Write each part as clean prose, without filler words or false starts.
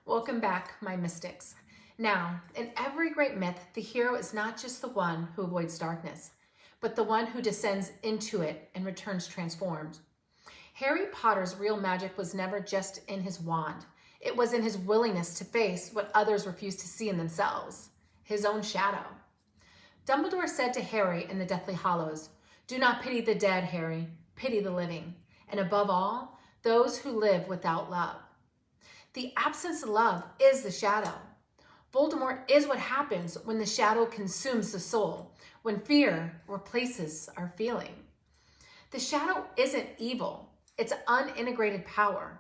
Welcome back, my mystics. Now, in every great myth, the hero is not just the one who avoids darkness, but the one who descends into it and returns transformed. Harry Potter's real magic was never just in his wand. It was in his willingness to face what others refused to see in themselves, his own shadow. Dumbledore said to Harry in the Deathly Hallows, "Do not pity the dead, Harry, pity the living, and above all, those who live without love." The absence of love is the shadow. Voldemort is what happens when the shadow consumes the soul, when fear replaces our feeling. The shadow isn't evil, it's unintegrated power.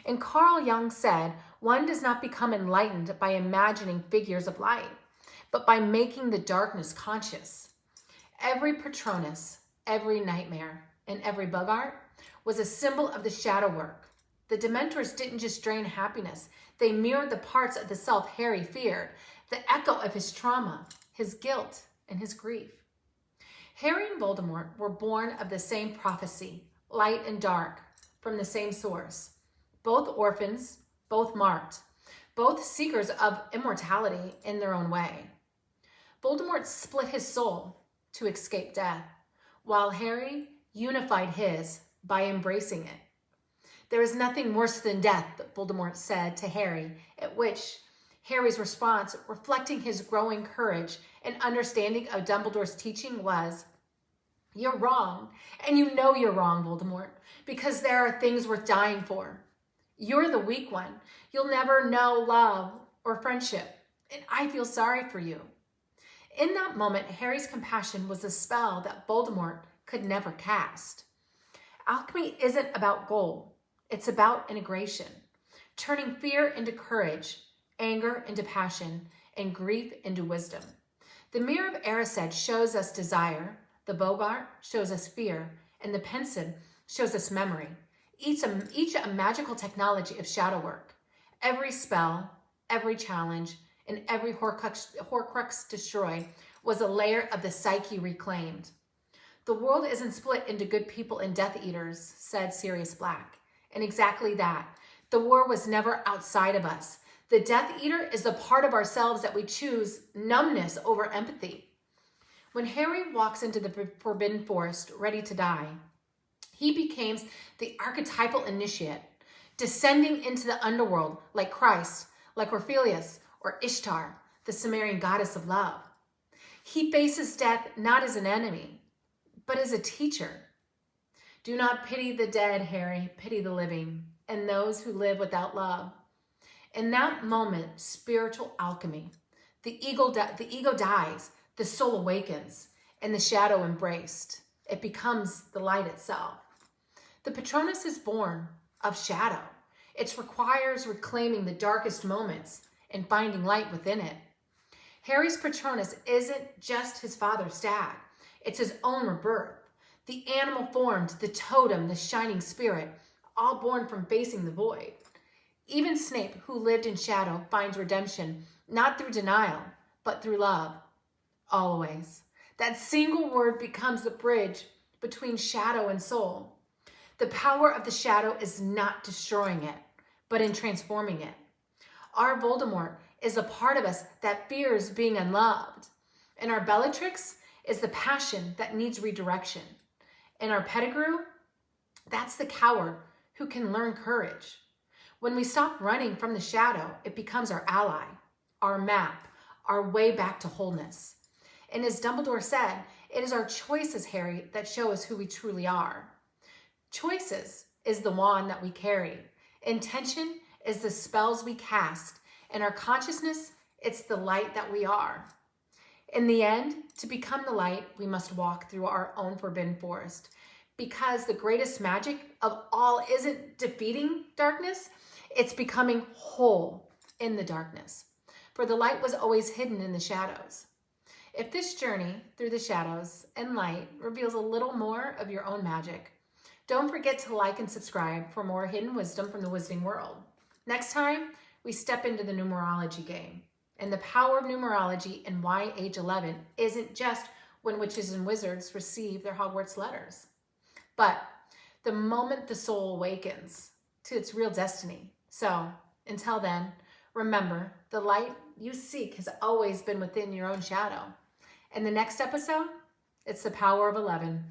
And Carl Jung said, one does not become enlightened by imagining figures of light, but by making the darkness conscious. Every Patronus, every nightmare, and every Bogart was a symbol of the shadow work. The Dementors didn't just drain happiness, they mirrored the parts of the self Harry feared, the echo of his trauma, his guilt, and his grief. Harry and Voldemort were born of the same prophecy, light and dark, from the same source. Both orphans, both marked, both seekers of immortality in their own way. Voldemort split his soul to escape death, while Harry unified his by embracing it. "There is nothing worse than death," Voldemort said to Harry, at which Harry's response, reflecting his growing courage and understanding of Dumbledore's teaching, was, "You're wrong, and you know you're wrong, Voldemort, because there are things worth dying for. You're the weak one. You'll never know love or friendship, and I feel sorry for you." In that moment, Harry's compassion was a spell that Voldemort could never cast. Alchemy isn't about gold. It's about integration, turning fear into courage, anger into passion, and grief into wisdom. The Mirror of Erised shows us desire, the Bogart shows us fear, and the Pensieve shows us memory, each a magical technology of shadow work. Every spell, every challenge, and every Horcrux destroyed was a layer of the psyche reclaimed. "The world isn't split into good people and Death Eaters," said Sirius Black. And exactly that. The war was never outside of us. The Death Eater is the part of ourselves that we choose numbness over empathy. When Harry walks into the Forbidden Forest, ready to die, he becomes the archetypal initiate, descending into the underworld like Christ, like Orpheus or Ishtar, the Sumerian goddess of love. He faces death not as an enemy, but as a teacher. "Do not pity the dead, Harry, pity the living, and those who live without love." In that moment, spiritual alchemy, the ego dies, the soul awakens, and the shadow embraced. It becomes the light itself. The Patronus is born of shadow. It requires reclaiming the darkest moments and finding light within it. Harry's Patronus isn't just his father's stag. It's his own rebirth. The animal formed, the totem, the shining spirit, all born from facing the void. Even Snape, who lived in shadow, finds redemption, not through denial, but through love. Always. That single word becomes the bridge between shadow and soul. The power of the shadow is not destroying it, but in transforming it. Our Voldemort is a part of us that fears being unloved. And our Bellatrix is the passion that needs redirection. And our Pettigrew, that's the coward who can learn courage. When we stop running from the shadow, it becomes our ally, our map, our way back to wholeness. And as Dumbledore said, it is our choices, Harry, that show us who we truly are. Choices is the wand that we carry. Intention is the spells we cast. And our consciousness, it's the light that we are. In the end, to become the light, we must walk through our own forbidden forest, because the greatest magic of all isn't defeating darkness, it's becoming whole in the darkness. For the light was always hidden in the shadows. If this journey through the shadows and light reveals a little more of your own magic, don't forget to like and subscribe for more hidden wisdom from the wizarding world. Next time, we step into the numerology game. And the power of numerology and why age 11 isn't just when witches and wizards receive their Hogwarts letters, but the moment the soul awakens to its real destiny. So until then, Remember, the light you seek has always been within your own shadow. In the next episode, it's the power of 11.